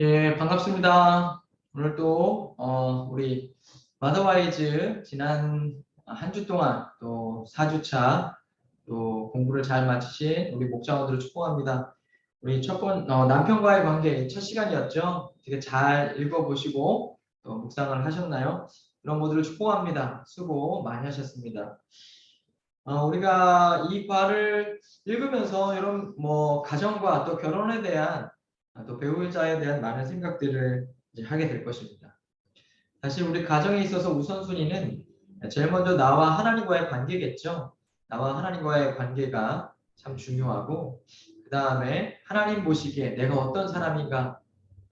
예, 반갑습니다. 오늘 또 우리 마더와이즈 지난 한 주 동안 또 4주차 또 공부를 잘 마치신 우리 목장원들을 축복합니다. 우리 남편과의 관계 첫 시간이었죠. 되게 잘 읽어보시고 또 묵상을 하셨나요? 그런 분들을 축복합니다. 수고 많이 하셨습니다. 우리가 이 과를 읽으면서 이런 가정과 또 결혼에 대한 또 배우자에 대한 많은 생각들을 이제 하게 될 것입니다. 사실 우리 가정에 있어서 우선순위는 제일 먼저 나와 하나님과의 관계겠죠. 나와 하나님과의 관계가 참 중요하고 그 다음에 하나님 보시기에 내가 어떤 사람인가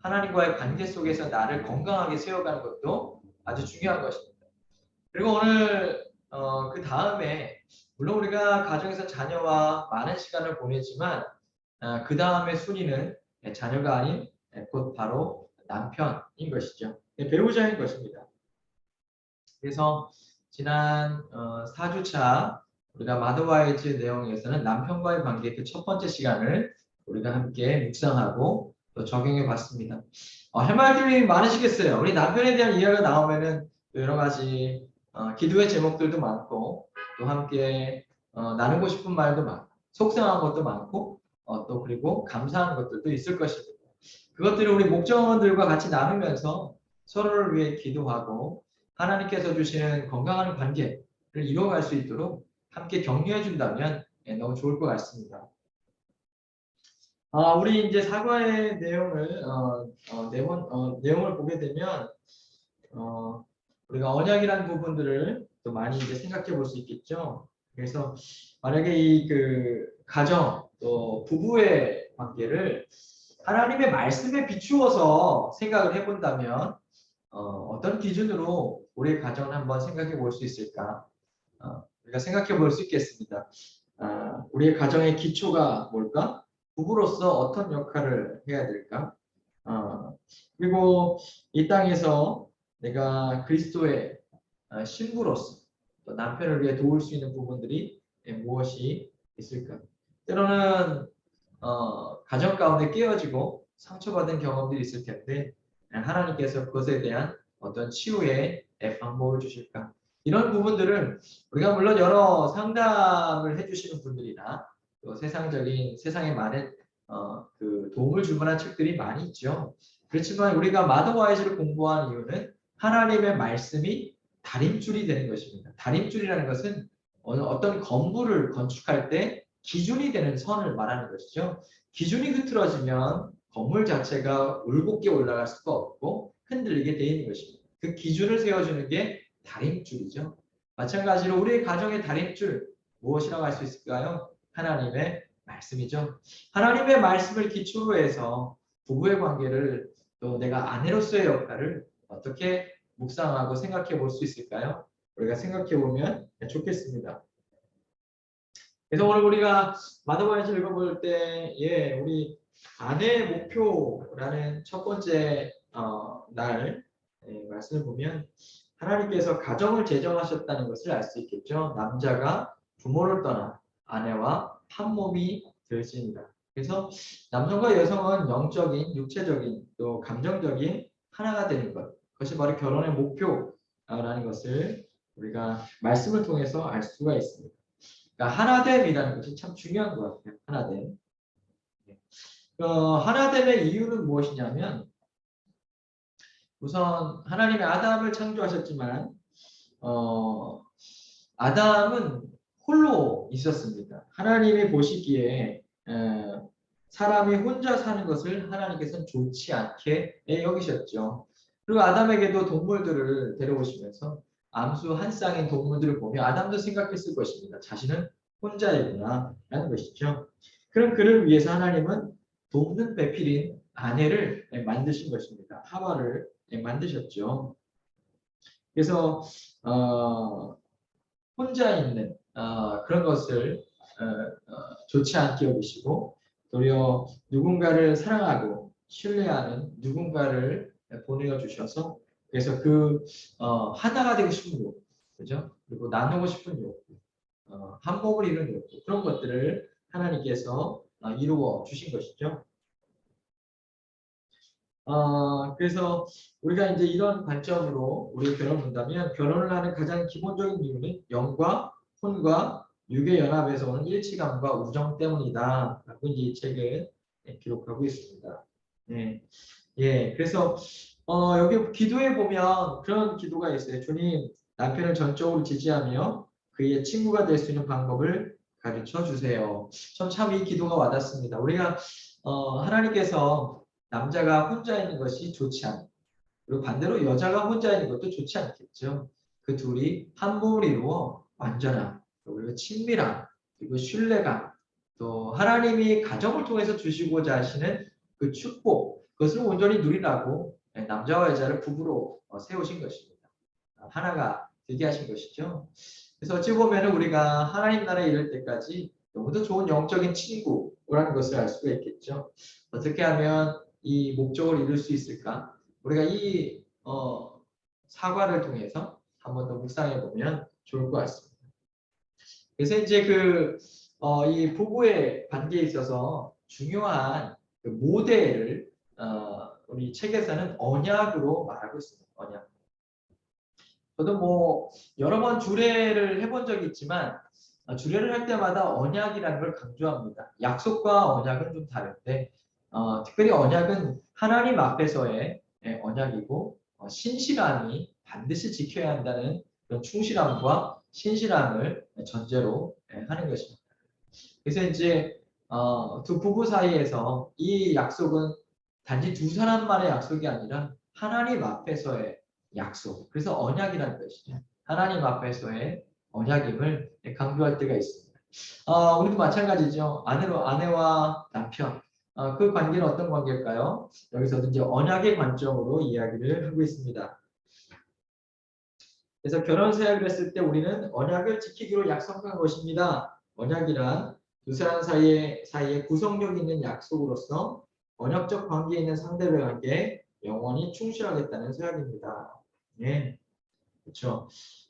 하나님과의 관계 속에서 나를 건강하게 세워가는 것도 아주 중요한 것입니다. 그리고 오늘 그 다음에 물론 우리가 가정에서 자녀와 많은 시간을 보내지만 그 다음에 순위는 자녀가 아닌 곧 바로 남편인 것이죠. 배우자인 것입니다. 그래서 지난 4주차 우리가 마더와이즈 내용에서는 남편과의 관계 그 첫 번째 시간을 우리가 함께 묵상하고 또 적용해 봤습니다. 할 말들이 많으시겠어요. 우리 남편에 대한 이야기가 나오면은 또 여러 가지 기도의 제목들도 많고 또 함께 나누고 싶은 말도 많고 속상한 것도 많고 또 그리고 감사한 것들도 있을 것입니다. 그것들을 우리 목장원들과 같이 나누면서 서로를 위해 기도하고 하나님께서 주시는 건강한 관계를 이루어갈 수 있도록 함께 격려해 준다면 너무 좋을 것 같습니다. 우리 이제 사과의 내용을 보게 되면 우리가 언약이라는 부분들을 또 많이 이제 생각해 볼 수 있겠죠. 그래서 만약에 이 그 가정 또 부부의 관계를 하나님의 말씀에 비추어서 생각을 해본다면 어떤 기준으로 우리의 가정을 한번 생각해 볼 수 있을까? 우리가 생각해 볼 수 있겠습니다. 우리의 가정의 기초가 뭘까? 부부로서 어떤 역할을 해야 될까? 그리고 이 땅에서 내가 그리스도의 신부로서 또 남편을 위해 도울 수 있는 부분들이 무엇이 있을까? 때로는 가정 가운데 깨어지고 상처받은 경험들이 있을 텐데 하나님께서 그것에 대한 어떤 치유의 방법을 주실까? 이런 부분들은 우리가 물론 여러 상담을 해주시는 분들이나 또 세상에 많은 그 도움을 줄 만한 책들이 많이 있죠. 그렇지만 우리가 마더와이즈를 공부한 이유는 하나님의 말씀이 다림줄이 되는 것입니다. 다림줄이라는 것은 어떤 건물을 건축할 때 기준이 되는 선을 말하는 것이죠. 기준이 흐트러지면 건물 자체가 울곧게 올라갈 수가 없고 흔들리게 되어 있는 것입니다. 그 기준을 세워주는 게 다림줄이죠. 마찬가지로 우리의 가정의 다림줄 무엇이라고 할 수 있을까요? 하나님의 말씀이죠. 하나님의 말씀을 기초로 해서 부부의 관계를 또 내가 아내로서의 역할을 어떻게 묵상하고 생각해 볼 수 있을까요? 우리가 생각해 보면 좋겠습니다. 그래서 오늘 우리가 마더와이즈 읽어볼 때에 우리 아내의 목표라는 첫 번째 날 말씀을 보면 하나님께서 가정을 제정하셨다는 것을 알 수 있겠죠. 남자가 부모를 떠나 아내와 한 몸이 될지니라. 그래서 남성과 여성은 영적인, 육체적인, 또 감정적인 하나가 되는 것. 그것이 바로 결혼의 목표라는 것을 우리가 말씀을 통해서 알 수가 있습니다. 그러니까 하나됨이라는 것이 참 중요한 것 같아요. 하나됨. 하나됨의 이유는 무엇이냐면 우선 하나님이 아담을 창조하셨지만 아담은 홀로 있었습니다. 하나님이 보시기에 사람이 혼자 사는 것을 하나님께서는 좋지 않게 여기셨죠. 그리고 아담에게도 동물들을 데려오시면서 암수 한 쌍인 동물들을 보며 아담도 생각했을 것입니다. 자신은 혼자이구나 라는 것이죠. 그럼 그를 위해서 하나님은 돕는 배필인 아내를 만드신 것입니다. 하와를 만드셨죠. 그래서 혼자 있는 그런 것을 좋지 않게 여기시고 도리어 누군가를 사랑하고 신뢰하는 누군가를 보내어 주셔서 그래서 그 하나가 되고 싶은 욕구, 그죠? 그리고 나누고 싶은 욕구, 한 몸을 이루는 욕구 그런 것들을 하나님께서 이루어 주신 것이죠. 그래서 우리가 이제 이런 관점으로 우리가 결혼을 본다면 결혼을 하는 가장 기본적인 이유는 영과 혼과 육의 연합에서 오는 일치감과 우정 때문이다. 라고 이제 이 책을 기록하고 있습니다. 네. 예, 그래서 여기 기도에 보면 그런 기도가 있어요. 주님, 남편을 전적으로 지지하며 그의 친구가 될 수 있는 방법을 가르쳐 주세요. 참 이 기도가 와닿습니다. 우리가 하나님께서 남자가 혼자 있는 것이 좋지 않고 그리고 반대로 여자가 혼자 있는 것도 좋지 않겠죠. 그 둘이 한 몸을 이루어 완전한 그리고 친밀함 그리고 신뢰감 또 하나님이 가정을 통해서 주시고자 하시는 그 축복 그것을 온전히 누리라고 남자와 여자를 부부로 세우신 것입니다. 하나가 되게 하신 것이죠. 그래서 어찌 보면 우리가 하나님 나라에 이를 때까지 너무도 좋은 영적인 친구라는 것을 알 수가 있겠죠. 어떻게 하면 이 목적을 이룰 수 있을까? 우리가 이 사과를 통해서 한 번 더 묵상해 보면 좋을 것 같습니다. 그래서 이제 이 부부의 관계에 있어서 중요한 그 모델을 우리 책에서는 언약으로 말하고 있습니다. 언약. 저도 뭐 여러 번 주례를 해본 적이 있지만 주례를 할 때마다 언약이라는 걸 강조합니다. 약속과 언약은 좀 다른데 특별히 언약은 하나님 앞에서의 언약이고 신실함이 반드시 지켜야 한다는 그런 충실함과 신실함을 전제로 하는 것입니다. 그래서 이제 두 부부 사이에서 이 약속은 단지 두 사람만의 약속이 아니라 하나님 앞에서의 약속. 그래서 언약이라는 것이죠. 하나님 앞에서의 언약임을 강조할 때가 있습니다. 우리도 마찬가지죠. 아내와 남편. 그 관계는 어떤 관계일까요? 여기서도 이제 언약의 관점으로 이야기를 하고 있습니다. 그래서 결혼 서약을 했을 때 우리는 언약을 지키기로 약속한 것입니다. 언약이란 두 사람 사이에 구속력 있는 약속으로서 언약적 관계에 있는 상대방에게 영원히 충실하겠다는 서약입니다. 네, 그렇죠.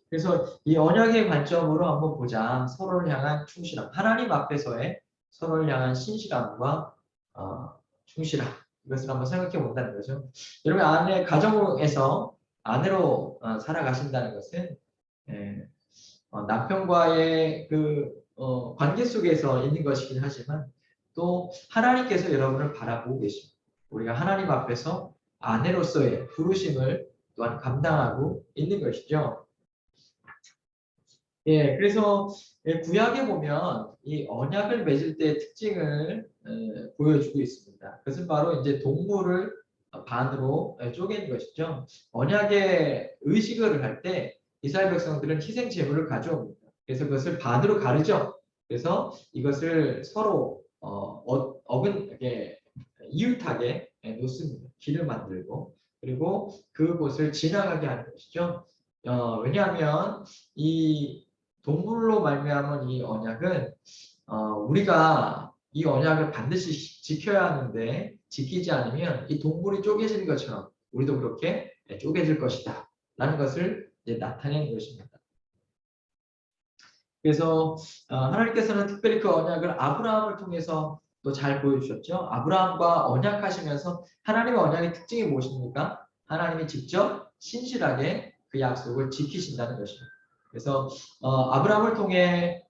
그래서 이 언약의 관점으로 한번 보자. 서로를 향한 충실함, 하나님 앞에서의 서로를 향한 신실함과 충실함 이것을 한번 생각해 본다는 거죠. 여러분 아내 가정에서 아내로 살아가신다는 것은 남편과의 관계 속에서 있는 것이긴 하지만 또 하나님께서 여러분을 바라보고 계십니다. 우리가 하나님 앞에서 아내로서의 부르심을 또한 감당하고 있는 것이죠. 예, 그래서 구약에 보면 이 언약을 맺을 때의 특징을 보여주고 있습니다. 그것은 바로 이제 동물을 반으로 쪼개는 것이죠. 언약의 의식을 할 때 이스라엘 백성들은 희생 제물을 가져옵니다. 그래서 그것을 반으로 가르죠. 그래서 이것을 서로 이웃하게 놓습니다. 길을 만들고 그리고 그곳을 지나가게 하는 것이죠. 왜냐하면 이 동물로 말미암은 이 언약은 우리가 이 언약을 반드시 지켜야 하는데 지키지 않으면 이 동물이 쪼개지는 것처럼 우리도 그렇게 쪼개질 것이다 라는 것을 이제 나타내는 것입니다. 그래서 하나님께서는 특별히 그 언약을 아브라함을 통해서 또 잘 보여주셨죠. 아브라함과 언약하시면서 하나님의 언약의 특징이 무엇입니까? 하나님이 직접 신실하게 그 약속을 지키신다는 것입니다. 그래서 아브라함을 통해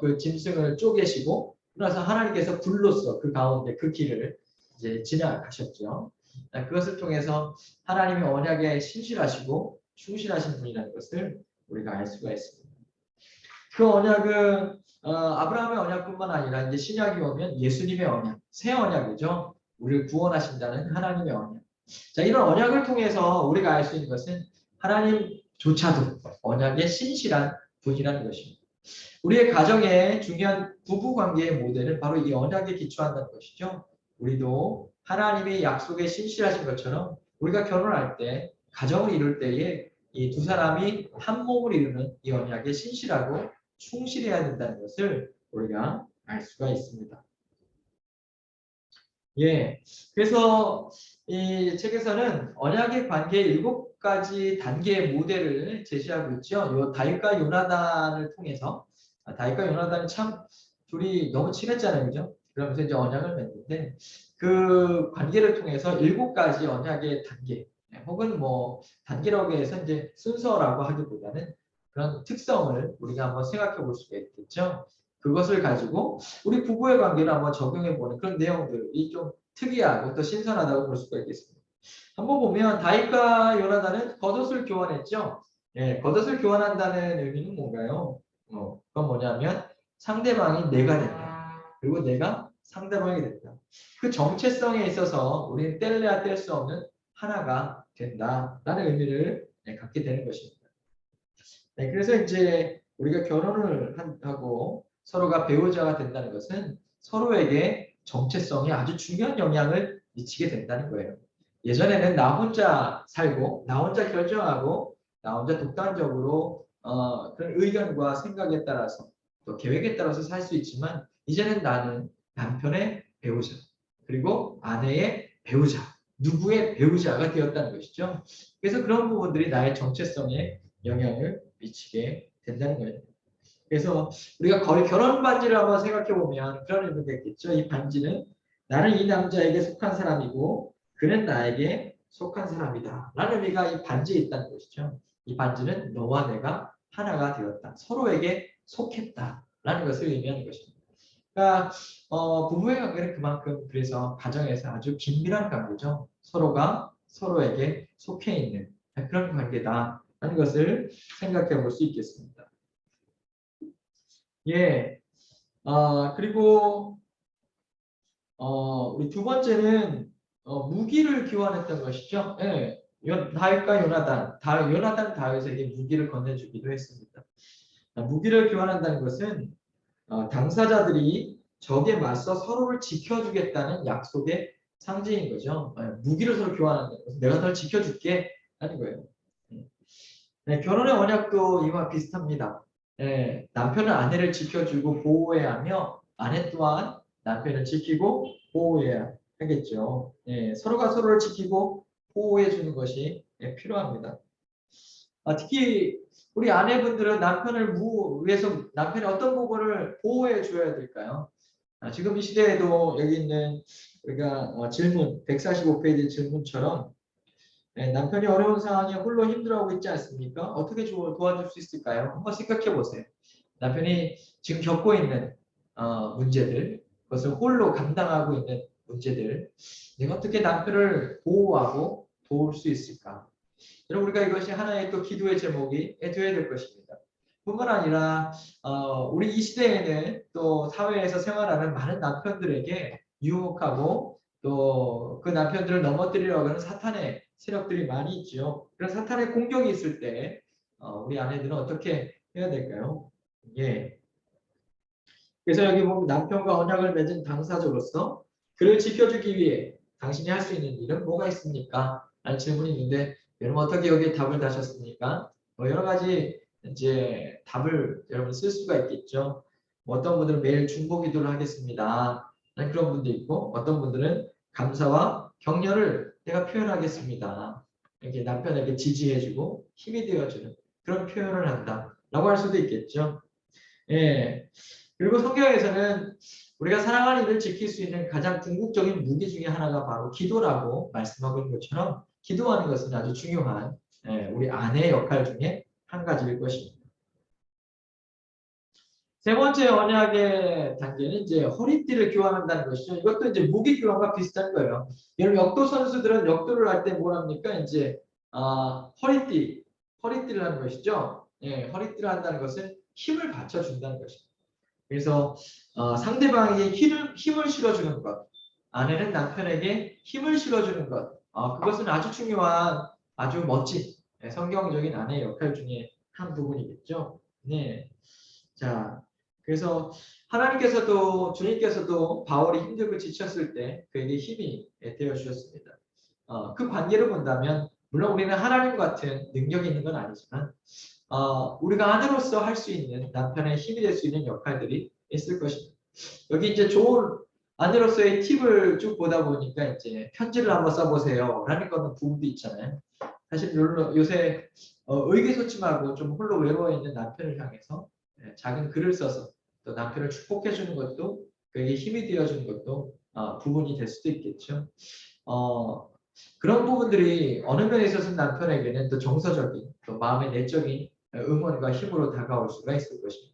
그 짐승을 쪼개시고 그래서 하나님께서 불로써 그 가운데 그 길을 이제 지나가셨죠. 그것을 통해서 하나님의 언약에 신실하시고 충실하신 분이라는 것을 우리가 알 수가 있습니다. 그 언약은 아브라함의 언약뿐만 아니라 이제 신약이 오면 예수님의 언약, 새 언약이죠. 우리를 구원하신다는 하나님의 언약. 자, 이런 언약을 통해서 우리가 알 수 있는 것은 하나님조차도 언약의 신실한 분이라는 것입니다. 우리의 가정의 중요한 부부 관계의 모델은 바로 이 언약에 기초한다는 것이죠. 우리도 하나님의 약속에 신실하신 것처럼 우리가 결혼할 때, 가정을 이룰 때에 이 두 사람이 한 몸을 이루는 이 언약에 신실하고 충실해야 된다는 것을 우리가 알 수가 있습니다. 예, 그래서 이 책에서는 언약의 관계의 7가지 단계의 모델을 제시하고 있죠. 요 다윗과 요나단을 통해서 다윗과 요나단이 참 둘이 너무 친했잖아요, 그죠? 그러면서 이제 언약을 맺는데 그 관계를 통해서 7가지 언약의 단계 혹은 뭐 단계라고 해서 이제 순서라고 하기보다는 그런 특성을 우리가 한번 생각해 볼 수가 있겠죠. 그것을 가지고 우리 부부의 관계를 한번 적용해 보는 그런 내용들이 좀 특이하고 또 신선하다고 볼 수가 있겠습니다. 한번 보면 다윗과 요나단은 겉옷을 교환했죠. 예, 겉옷을 교환한다는 의미는 뭔가요? 그건 뭐냐면 상대방이 내가 된다. 그리고 내가 상대방이 된다. 그 정체성에 있어서 우리는 뗄래야 뗄 수 없는 하나가 된다라는 의미를 갖게 되는 것입니다. 네, 그래서 이제 우리가 결혼을 하고 서로가 배우자가 된다는 것은 서로에게 정체성이 아주 중요한 영향을 미치게 된다는 거예요. 예전에는 나 혼자 살고 나 혼자 결정하고 나 혼자 독단적으로 그런 의견과 생각에 따라서 또 계획에 따라서 살 수 있지만 이제는 나는 남편의 배우자 그리고 아내의 배우자 누구의 배우자가 되었다는 것이죠. 그래서 그런 부분들이 나의 정체성에 영향을 미치게 된다는 거예요. 그래서 우리가 거의 결혼 반지를 한번 생각해 보면 그런 의미가 있겠죠. 이 반지는 나는 이 남자에게 속한 사람이고 그는 나에게 속한 사람이다. 라는 의미가 이 반지에 있다는 것이죠. 이 반지는 너와 내가 하나가 되었다. 서로에게 속했다. 라는 것을 의미하는 것입니다. 그러니까 부부의 관계는 그만큼 그래서 가정에서 아주 긴밀한 관계죠. 서로가 서로에게 속해 있는 그런 관계다. 하는 것을 생각해 볼 수 있겠습니다. 예. 그리고 우리 두 번째는 무기를 교환했던 것이죠. 예. 다윗과 요나단, 요나단 다윗에게 무기를 건네주기도 했습니다. 무기를 교환한다는 것은 당사자들이 적에 맞서 서로를 지켜주겠다는 약속의 상징인 거죠. 무기를 서로 교환한다는 것은 내가 널 지켜줄게 하는 거예요. 네, 결혼의 언약도 이와 비슷합니다. 남편은 아내를 지켜주고 보호해야 하며 아내 또한 남편을 지키고 보호해야 하겠죠. 서로가 서로를 지키고 보호해 주는 것이 필요합니다. 특히 우리 아내분들은 남편을 위해서 남편의 어떤 부분을 보호해 줘야 될까요? 지금 이 시대에도 여기 있는 우리가 질문 145페이지 질문처럼 남편이 어려운 상황에 홀로 힘들어하고 있지 않습니까? 어떻게 도와줄 수 있을까요? 한번 생각해 보세요. 남편이 지금 겪고 있는 문제들, 그것을 홀로 감당하고 있는 문제들, 내가 어떻게 남편을 보호하고 도울 수 있을까? 여러분 우리가 이것이 하나의 또 기도의 제목이 되어야 될 것입니다. 뿐만 아니라 우리 이 시대에는 또 사회에서 생활하는 많은 남편들에게 유혹하고 또 그 남편들을 넘어뜨리려고 하는 사탄의 세력들이 많이 있죠. 그런 사탄의 공격이 있을 때 우리 아내들은 어떻게 해야 될까요? 예. 그래서 여기 보면 남편과 언약을 맺은 당사자로서 그를 지켜주기 위해 당신이 할 수 있는 일은 뭐가 있습니까? 라는 질문이 있는데 여러분 어떻게 여기에 답을 다셨습니까? 여러 가지 이제 답을 여러분 쓸 수가 있겠죠. 어떤 분들은 매일 중보기도를 하겠습니다. 그런 분도 있고 어떤 분들은 감사와 격려를 내가 표현하겠습니다. 이렇게 남편에게 지지해주고 힘이 되어주는 그런 표현을 한다라고 할 수도 있겠죠. 예. 그리고 성경에서는 우리가 사랑하는 이를 지킬 수 있는 가장 궁극적인 무기 중에 하나가 바로 기도라고 말씀하고 있는 것처럼 기도하는 것은 아주 중요한 우리 아내의 역할 중에 한 가지일 것입니다. 세 번째 언약의 단계는 이제 허리띠를 교환한다는 것이죠. 이것도 이제 무기 교환과 비슷한 거예요. 여러분 역도 선수들은 역도를 할 때 뭘 합니까? 이제 허리띠를 하는 것이죠. 허리띠를 한다는 것은 힘을 받쳐준다는 것입니다. 그래서 상대방에게 힘을 실어주는 것, 아내는 남편에게 힘을 실어주는 것, 그것은 아주 중요한 아주 멋진 성경적인 아내의 역할 중에 한 부분이겠죠. 네, 자 그래서 하나님께서도 주님께서도 바울이 힘들고 지쳤을 때 그에게 힘이 되어 주셨습니다. 그 관계를 본다면 물론 우리는 하나님 같은 능력이 있는 건 아니지만 우리가 아내로서 할 수 있는 남편의 힘이 될 수 있는 역할들이 있을 것입니다. 여기 이제 좋은 아내로서의 팁을 쭉 보다 보니까 이제 편지를 한번 써보세요. 라는 거는 부분도 있잖아요. 사실 요새 의기소침하고 좀 홀로 외로워 있는 남편을 향해서 작은 글을 써서 또 남편을 축복해 주는 것도 그에게 힘이 되어주는 것도 부분이 될 수도 있겠죠. 그런 부분들이 어느 면에 있어서는 남편에게는 또 정서적인, 또 마음의 내적인 응원과 힘으로 다가올 수가 있을 것입니다.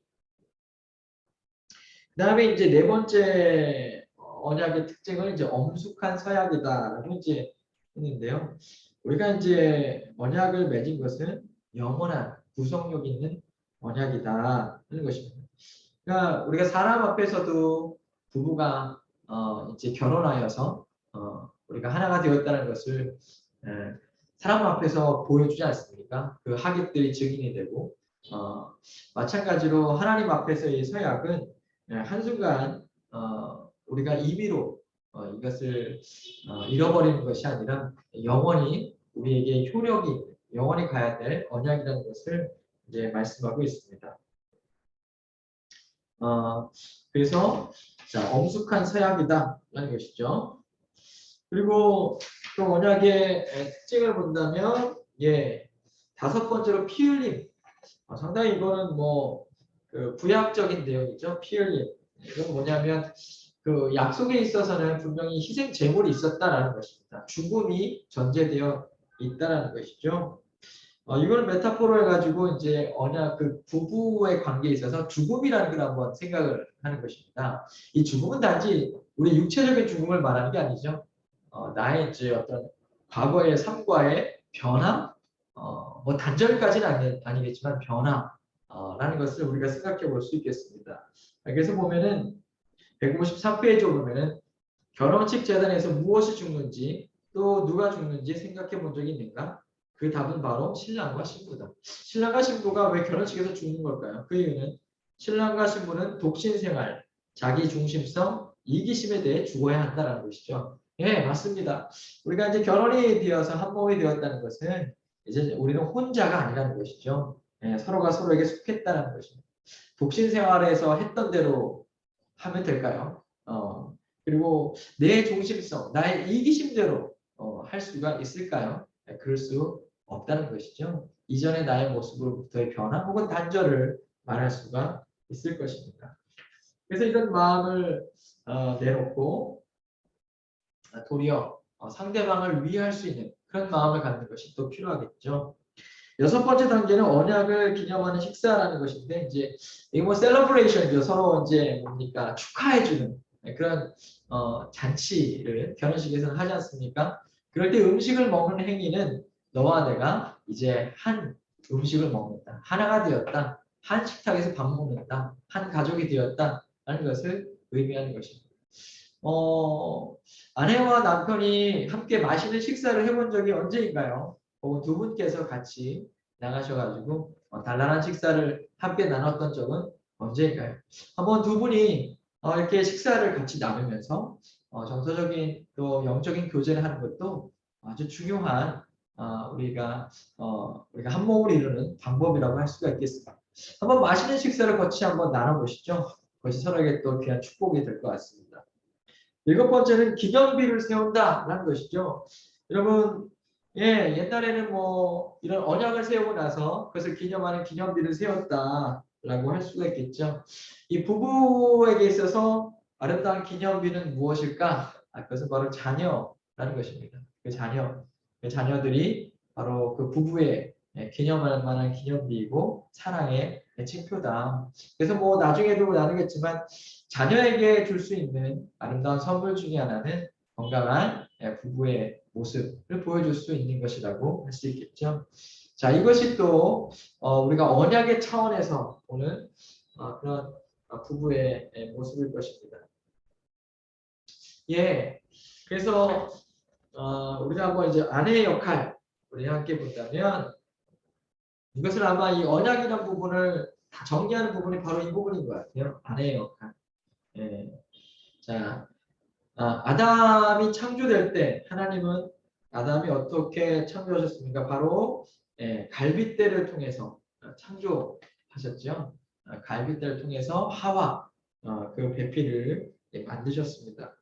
그 다음에 이제 네 번째 언약의 특징은 이제 엄숙한 서약이다라고 이제 했는데요. 우리가 이제 언약을 맺은 것은 영원한 구속력 있는 언약이다 하는 것입니다. 그러니까 우리가 사람 앞에서도 부부가 이제 결혼하여서 우리가 하나가 되었다는 것을 사람 앞에서 보여주지 않습니까? 그 하객들이 증인이 되고 마찬가지로 하나님 앞에서의 서약은 한순간 우리가 임의로 이것을 잃어버리는 것이 아니라 영원히 우리에게 효력이 영원히 가야 될 언약이라는 것을 이제 말씀하고 있습니다. 그래서 자, 엄숙한 서약이다라는 것이죠. 그리고 또 언약의 특징을 본다면 다섯 번째로 피 흘림. 상당히 이거는 그 구약적인 내용이죠. 피 흘림. 이건 뭐냐면 그 약속에 있어서는 분명히 희생 제물이 있었다라는 것입니다. 죽음이 전제되어 있다라는 것이죠. 이걸 메타포로 해가지고 이제 언약 그 부부의 관계에 있어서 죽음이라는 걸 한번 생각을 하는 것입니다. 이 죽음은 단지 우리 육체적인 죽음을 말하는 게 아니죠. 나의 이제 어떤 과거의 삶과의 변화, 뭐 단절까지는 아니겠지만 변화라는 것을 우리가 생각해 볼 수 있겠습니다. 그래서 보면은 153페이지 보면은 결혼식 재단에서 무엇이 죽는지 또 누가 죽는지 생각해 본 적이 있는가? 그 답은 바로 신랑과 신부다. 신랑과 신부가 왜 결혼식에서 죽는 걸까요? 그 이유는 신랑과 신부는 독신 생활, 자기 중심성, 이기심에 대해 죽어야 한다는 것이죠. 예, 맞습니다. 우리가 이제 결혼이 되어서 한 몸이 되었다는 것은 이제 우리는 혼자가 아니라는 것이죠. 예, 서로가 서로에게 속했다는 것입니다. 독신 생활에서 했던 대로 하면 될까요? 그리고 내 중심성, 나의 이기심대로 할 수가 있을까요? 네, 그럴 수 없다는 것이죠. 이전의 나의 모습으로부터의 변화 혹은 단절을 말할 수가 있을 것입니다. 그래서 이런 마음을 내놓고 도리어 상대방을 위할 수 있는 그런 마음을 갖는 것이 또 필요하겠죠. 여섯 번째 단계는 언약을 기념하는 식사라는 것인데 이제 이게 뭐 셀러브레이션이죠. 서로 이제 뭡니까 축하해주는 그런 잔치를 결혼식에서는 하지 않습니까? 그럴 때 음식을 먹는 행위는 너와 내가 이제 한 음식을 먹는다, 하나가 되었다, 한 식탁에서 밥 먹는다, 한 가족이 되었다라는 것을 의미하는 것입니다. 아내와 남편이 함께 맛있는 식사를 해본 적이 언제인가요? 혹은 두 분께서 같이 나가셔가지고 단란한 식사를 함께 나눴던 적은 언제인가요? 한번 두 분이 이렇게 식사를 같이 나누면서 정서적인 또 영적인 교제를 하는 것도 아주 중요한 우리가 한 몸을 이루는 방법이라고 할 수가 있겠습니다. 한번 맛있는 식사를 같이 한번 나눠보시죠. 그것이 서로에게 또 귀한 축복이 될 것 같습니다. 일곱 번째는 기념비를 세운다라는 것이죠. 여러분, 옛날에는 뭐 이런 언약을 세우고 나서 그것을 기념하는 기념비를 세웠다라고 할 수가 있겠죠. 이 부부에게 있어서 아름다운 기념비는 무엇일까? 그것은 바로 자녀라는 것입니다. 그 자녀들이 바로 그 부부의 기념할 만한 기념비이고 사랑의 칭표다. 그래서 뭐 나중에도 나누겠지만 자녀에게 줄 수 있는 아름다운 선물 중에 하나는 건강한 부부의 모습을 보여줄 수 있는 것이라고 할 수 있겠죠. 자, 이것이 또 우리가 언약의 차원에서 보는 그런 부부의 모습일 것입니다. 그래서 우리가 한번 이제 아내의 역할 우리 함께 본다면 이것을 아마 이 언약이라는 부분을 다 정리하는 부분이 바로 이 부분인 것 같아요. 아내의 역할. 자, 아담이 창조될 때 하나님은 아담이 어떻게 창조하셨습니까? 바로 갈빗대를 통해서 창조하셨죠. 갈빗대를 통해서 하와 그 배필을 만드셨습니다.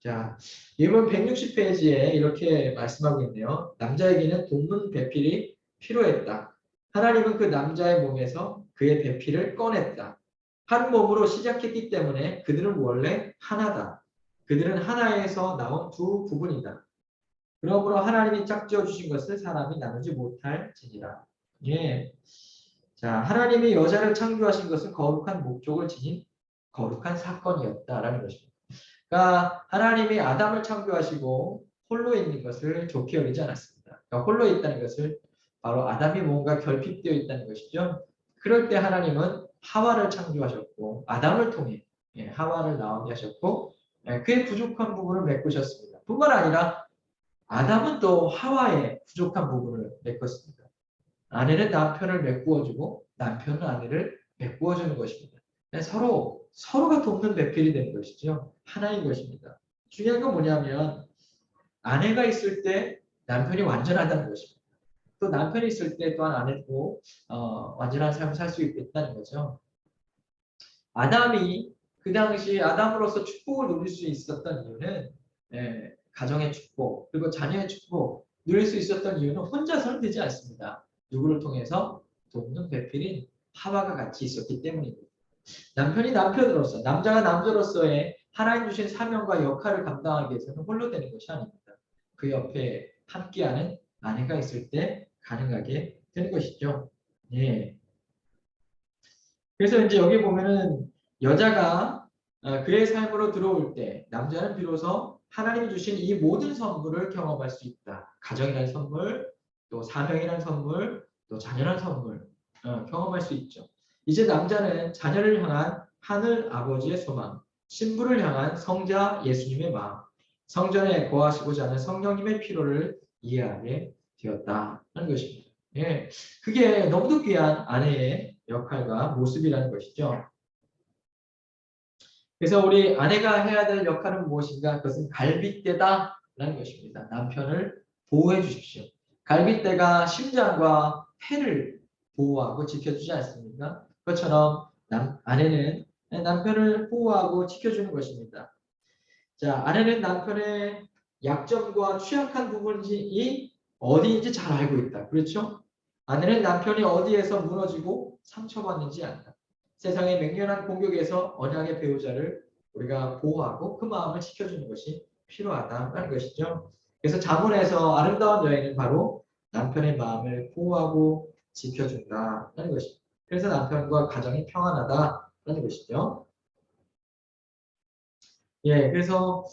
자, 이번 160페이지에 이렇게 말씀하고 있네요. 남자에게는 돋는 배필이 필요했다. 하나님은 그 남자의 몸에서 그의 배필을 꺼냈다. 한 몸으로 시작했기 때문에 그들은 원래 하나다. 그들은 하나에서 나온 두 부분이다. 그러므로 하나님이 짝지어 주신 것을 사람이 나누지 못할지니라. 예. 자, 하나님이 여자를 창조하신 것은 거룩한 목적을 지닌 거룩한 사건이었다라는 것입니다. 그러니까 하나님이 아담을 창조하시고 홀로 있는 것을 좋게 여기지 않았습니다. 그러니까 홀로 있다는 것을 바로 아담이 뭔가 결핍되어 있다는 것이죠. 그럴 때 하나님은 하와를 창조하셨고 아담을 통해 하와를 나오게 하셨고 그의 부족한 부분을 메꾸셨습니다. 뿐만 아니라 아담은 또 하와의 부족한 부분을 메꿨습니다. 아내는 남편을 메꾸어주고 남편은 아내를 메꾸어주는 것입니다. 서로가 돕는 배필이 되는 것이죠. 하나인 것입니다. 중요한 건 뭐냐면 아내가 있을 때 남편이 완전하다는 것입니다. 또 남편이 있을 때 또한 아내도 완전한 삶을 살 수 있겠다는 거죠. 아담이 그 당시 아담으로서 축복을 누릴 수 있었던 이유는 가정의 축복 그리고 자녀의 축복 누릴 수 있었던 이유는 혼자서는 되지 않습니다. 누구를 통해서 돕는 배필인 하와가 같이 있었기 때문입니다. 남편이 남편으로서 남자가 남자로서의 하나님 주신 사명과 역할을 감당하기 위해서는 홀로 되는 것이 아닙니다. 그 옆에 함께하는 아내가 있을 때 가능하게 되는 것이죠. 예. 그래서 이제 여기 보면은 여자가 그의 삶으로 들어올 때 남자는 비로소 하나님이 주신 이 모든 선물을 경험할 수 있다. 가정이라는 선물, 또 사명이라는 선물, 또 자녀라는 선물 경험할 수 있죠. 이제 남자는 자녀를 향한 하늘 아버지의 소망, 신부를 향한 성자 예수님의 마음, 성전에 거하시고자 하는 성령님의 필요를 이해하게 되었다는 것입니다. 예, 그게 너무도 귀한 아내의 역할과 모습이라는 것이죠. 그래서 우리 아내가 해야 될 역할은 무엇인가? 그것은 갈빗대다라는 것입니다. 남편을 보호해 주십시오. 갈빗대가 심장과 폐를 보호하고 지켜주지 않습니까? 그것처럼 아내는 남편을 보호하고 지켜주는 것입니다. 자, 아내는 남편의 약점과 취약한 부분이 어디인지 잘 알고 있다. 그렇죠? 아내는 남편이 어디에서 무너지고 상처받는지 안다. 세상의 맹렬한 공격에서 언약의 배우자를 우리가 보호하고 그 마음을 지켜주는 것이 필요하다는 것이죠. 그래서 자문에서 아름다운 여인은 바로 남편의 마음을 보호하고 지켜준다는 것입니다. 그래서 남편과 가정이 평안하다는 것이죠. 예, 그래서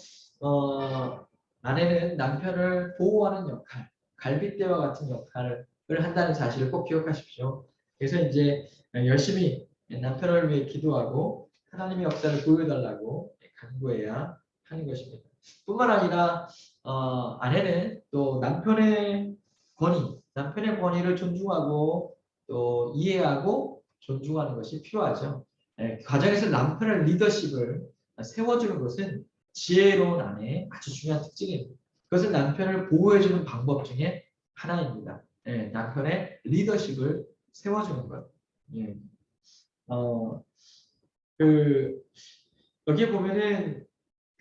아내는 남편을 보호하는 역할, 갈빗대와 같은 역할을 한다는 사실을 꼭 기억하십시오. 그래서 이제 열심히 남편을 위해 기도하고 하나님의 역사를 보여달라고 간구해야 하는 것입니다. 뿐만 아니라 아내는 또 남편의 권위를 존중하고 또 이해하고 존중하는 것이 필요하죠. 가정에서 남편의 리더십을 세워주는 것은 지혜로운 아내의 아주 중요한 특징입니다. 그것은 남편을 보호해주는 방법 중에 하나입니다. 남편의 리더십을 세워주는 것. 예. 어, 그, 여기 보면은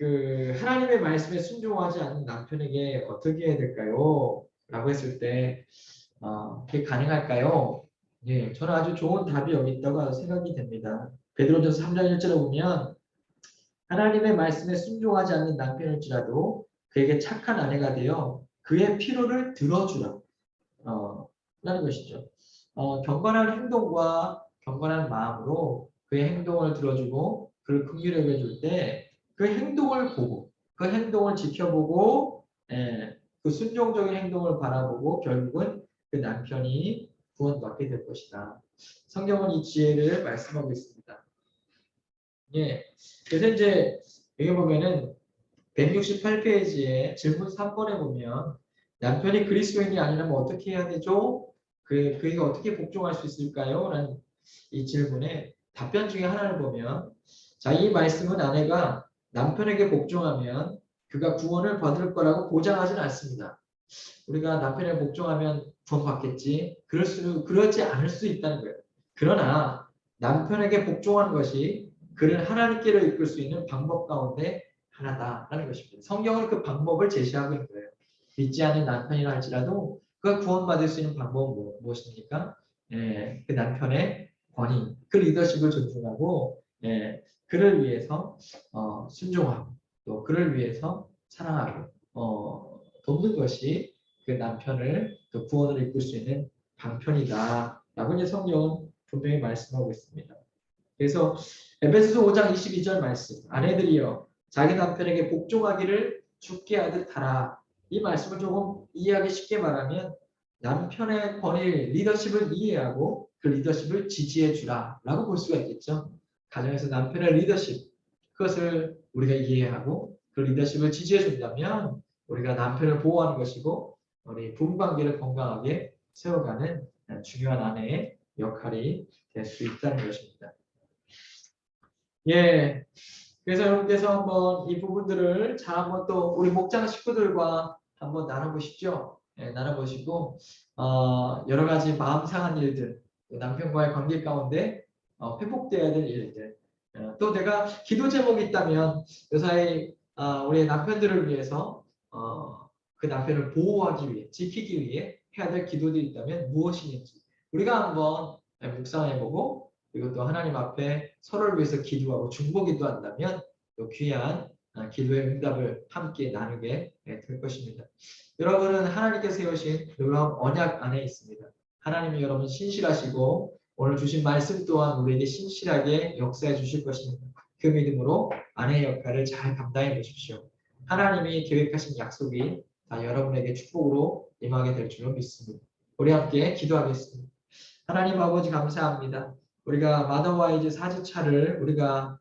하나님의 말씀에 순종하지 않는 남편에게 어떻게 해야 될까요? 라고 했을 때 그게 가능할까요? 예, 저는 아주 좋은 답이 여기 있다고 생각이 됩니다. 베드로전서 3장 1절에 보면 하나님의 말씀에 순종하지 않는 남편일지라도 그에게 착한 아내가 되어 그의 필요를 들어주라. 라는 것이죠. 경건한 행동과 경건한 마음으로 그의 행동을 들어주고 그를 긍휼히 여겨줄 때 그 행동을 보고 그 행동을 지켜보고 그 순종적인 행동을 바라보고 결국은 그 남편이 구원받게 될 것이다. 성경은 이 지혜를 말씀하고 있습니다. 예. 그래서 이제 여기 보면은 168페이지에 질문 3번에 보면 남편이 그리스도인이 아니라면 어떻게 해야 되죠? 그에게 어떻게 복종할 수 있을까요? 라는 이 질문에 답변 중에 하나를 보면 자, 이 말씀은 아내가 남편에게 복종하면 그가 구원을 받을 거라고 보장하지는 않습니다. 우리가 남편에게 복종하면 구원받겠지. 그러지 않을 수 있다는 거예요. 그러나 남편에게 복종하는 것이 그를 하나님께로 이끌 수 있는 방법 가운데 하나다라는 것입니다. 성경은 그 방법을 제시하고 있는 거예요. 믿지 않는 남편이라 할지라도 그가 구원받을 수 있는 방법은 무엇입니까? 그 남편의 권위, 그 리더십을 존중하고 그를 위해서 순종하고 또 그를 위해서 사랑하고 돕는 것이 그 남편을 또 구원을 이끌 수 있는 방편이다라고 이제 성경은 분명히 말씀하고 있습니다. 그래서 에베소서 5장 22절 말씀, 아내들이여 자기 남편에게 복종하기를 주께 하듯 하라. 이 말씀을 조금 이해하기 쉽게 말하면 남편의 권위, 리더십을 이해하고 그 리더십을 지지해 주라라고 볼 수가 있겠죠. 가정에서 남편의 리더십, 그것을 우리가 이해하고 그 리더십을 지지해 준다면 우리가 남편을 보호하는 것이고 우리 부부관계를 건강하게 세워가는 중요한 아내의 역할이 될 수 있다는 것입니다. 예, 그래서 여러분께서 한번 이 부분들을 잘 한번 또 우리 목장 식구들과 한번 나눠보시죠. 나눠보시고 여러 가지 마음 상한 일들, 남편과의 관계 가운데 회복되어야 될 일들, 또 내가 기도 제목이 있다면 요사이 우리 남편들을 위해서 그 남편을 보호하기 위해, 지키기 위해 해야 될 기도들이 있다면 무엇이는지 우리가 한번 묵상해보고 그리고 또 하나님 앞에 서로를 위해서 기도하고 중보기도 한다면 또 귀한 기도의 응답을 함께 나누게 될 것입니다. 여러분은 하나님께서 세우신 놀라운 언약 안에 있습니다. 하나님이 여러분 신실하시고 오늘 주신 말씀 또한 우리에게 신실하게 역사해 주실 것입니다. 그 믿음으로 아내의 역할을 잘 감당해 보십시오. 하나님이 계획하신 약속이 다 여러분에게 축복으로 임하게 될 줄로 믿습니다. 우리 함께 기도하겠습니다. 하나님 아버지 감사합니다. 우리가 마더와이즈 4주차를 우리가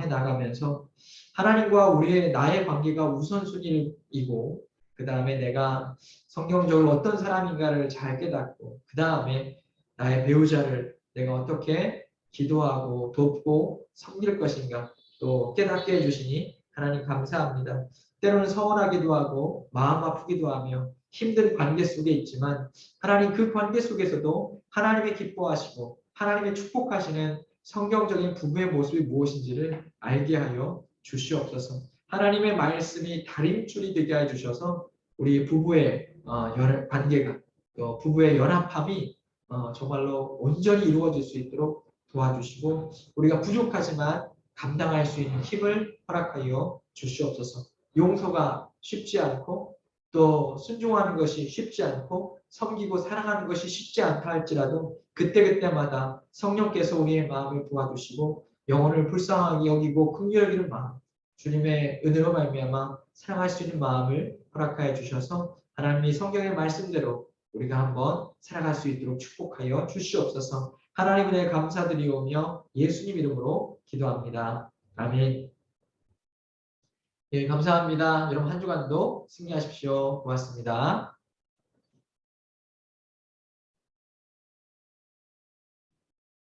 해나가면서 하나님과 우리의 나의 관계가 우선순위이고 그 다음에 내가 성경적으로 어떤 사람인가를 잘 깨닫고 그 다음에 나의 배우자를 내가 어떻게 기도하고 돕고 섬길 것인가 또 깨닫게 해주시니 하나님 감사합니다. 때로는 서운하기도 하고 마음 아프기도 하며 힘든 관계 속에 있지만 하나님 그 관계 속에서도 하나님이 기뻐하시고 하나님의 축복하시는 성경적인 부부의 모습이 무엇인지를 알게 하여 주시옵소서. 하나님의 말씀이 다림줄이 되게 해 주셔서 우리 부부의 관계가 또 부부의 연합함이 정말로 온전히 이루어질 수 있도록 도와주시고 우리가 부족하지만 감당할 수 있는 힘을 허락하여 주시옵소서. 용서가 쉽지 않고 또 순종하는 것이 쉽지 않고 섬기고 사랑하는 것이 쉽지 않다 할지라도 그때그때마다 성령께서 우리의 마음을 도와주시고 영혼을 불쌍하게 여기고 긍휼히 여기는 마음 주님의 은혜로 말미암아 사랑할 수 있는 마음을 허락하여 주셔서 하나님이 성경의 말씀대로 우리가 한번 살아갈 수 있도록 축복하여 주시옵소서. 하나님 은혜 감사드리오며 예수님 이름으로 기도합니다. 아멘. 예, 감사합니다. 여러분 한 주간도 승리하십시오. 고맙습니다.